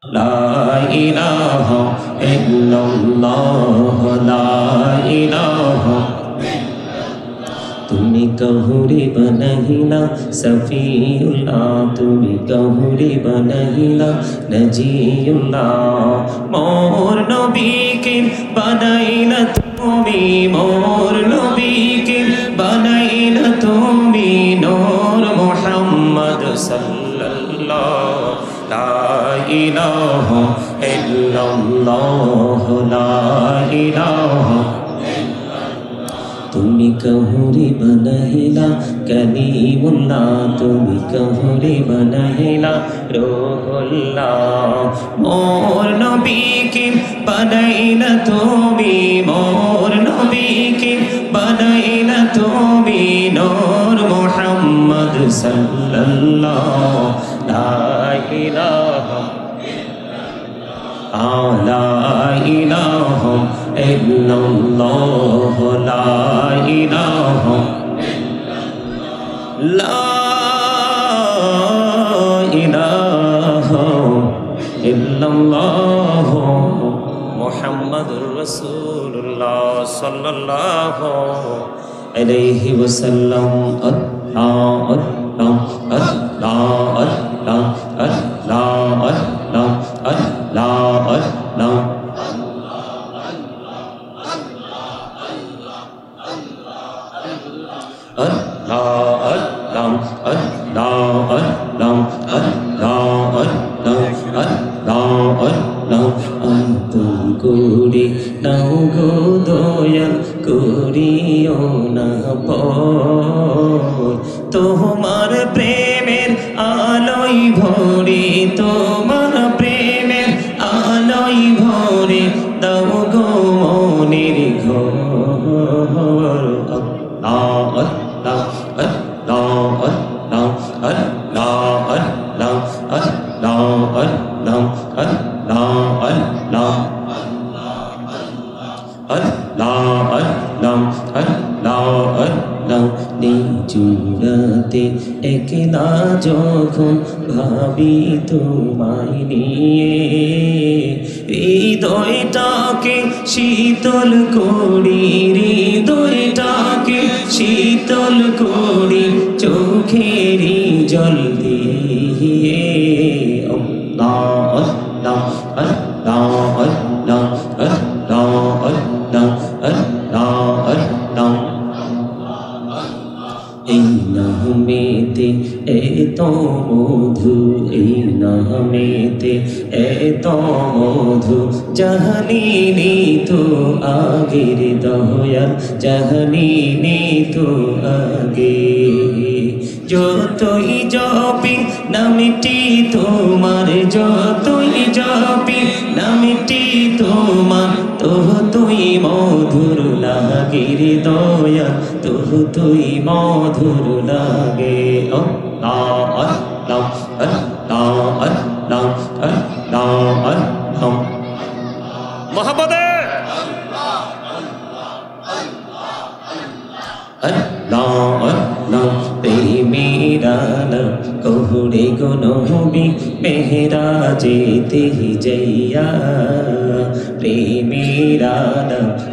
لا إله إلا الله لا إله তুমি কাহুরে বানাইলা সফিউল্লাহ তুমি কাহুরে বানাইলা নজিউল্লাহ মোর নবীকে বানাইলা তুমি মোর নবীকে বানাইলা তুমি নূর মুহাম্মদ সাল্লাল্লাহু লা ইলাহা ইল্লাল্লাহ লা ইলাহা তুমি কাহুরে বানাইলা কালিমুল্লাহ তুমি কাহুরে বানাইলা রূহুল্লাহ মোর নবীকে বানাইলা তুমি মোর নবীকে বানাইলা তুমি নূর মুহাম্মদ সাল্লাল্লাহু লা ইলাহা লা ইলাহা ইল্লাল্লাহ লা ইলাহা লা ইলাহা ইল্লাল্লাহ মুহাম্মাদুর রাসূলুল্লাহ সাল্লাল্লাহু আলাইহি ওয়াসাল্লাম আল্লাহ আল্লাহ আল্লাহ আল্লাহ আল্লাহ আল্লাহ আল্লাহ করে নাও গো দয়াল করিও না তোমার প্রেমের আলোয় ভরে তোমার প্রেমের আলোয় ভরে দাও গো মনের ঘর আল্লাহ আল্লাহ আল্লাহ আল্লাহ আল্লাহ আল্লাহ আল্লাহ আল্লাহ আল্লাহ আল্লাহ আল্লাহ আল্লাহ আল্লাহ আল্লাহ নিজুরাতে একলা যখন ভাবি তোমায় নিয়ে হৃদয়টাকে শীতল করি হৃদয়টাকে শীতল করি চোখেরই জল দিয়ে আল্লাহ আল্লাহ আল্লাহ আল্লাহ আল্লাহ আল্লাহ আল্লাহ আল্লাহ এই নামেতে এত মধু এই নামেতে এত মধু জাহানিনি তো আগের দয়াল জাহানিনি তো আগে যতই জপি নামটি তোমার যতই জপি নামটি তোমার তো তুই মধুর লাগে রে দয়া তো তুই মধুর লাগে আল্লাহ আল্লাহ আল্লাহ আল্লাহ আল্লাহ আল্লাহ মোহাম্মদে আল্লাহ আল্লাহ প্রেমেরা কহুরে গো নবী মেহরাজেতে যাইয়া প্রেমেরা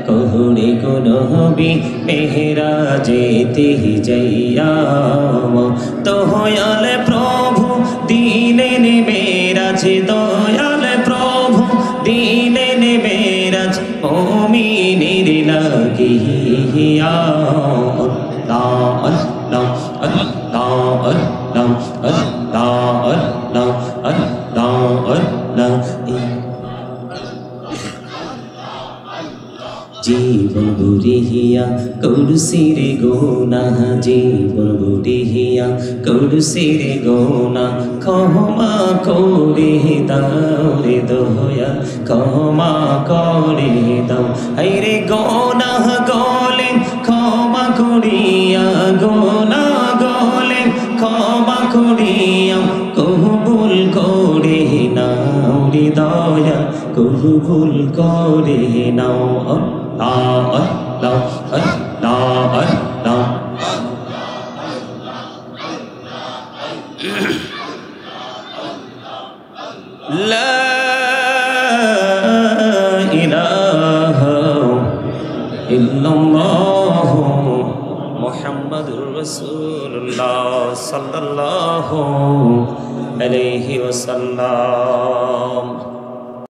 কহুরে গো নবী মেহরাজেতে যাইয়া দয়াল প্রভু দিলেন মেরাজ দয়াল প্রভু দিলেন মেরাজ মুমিনের লাগিয়া আল্লাহ আল্লাহ আল্লাহ আল্লাহ আল্লাহ আল্লাহ আল্লাহ আল্লাহ জীবন বুড়িয়া করুসির গোনা জীবন বুড়িয়া করুসির গোনা ক্ষমা করে দাও রে দয়া ক্ষমা করে দাও হায়রে গোনা গলে ক্ষমা করিয়া গোনা গলে ক্ষমা করিয়া কবুল করে নাও রে দয়া কবুল করে নাও আল্লাহ আল্লাহ আল্লাহ আল্লাহ لا রাসূলুল্লাহ সাল্লাল্লাহু আলাইহি ওয়াসাল্লাম।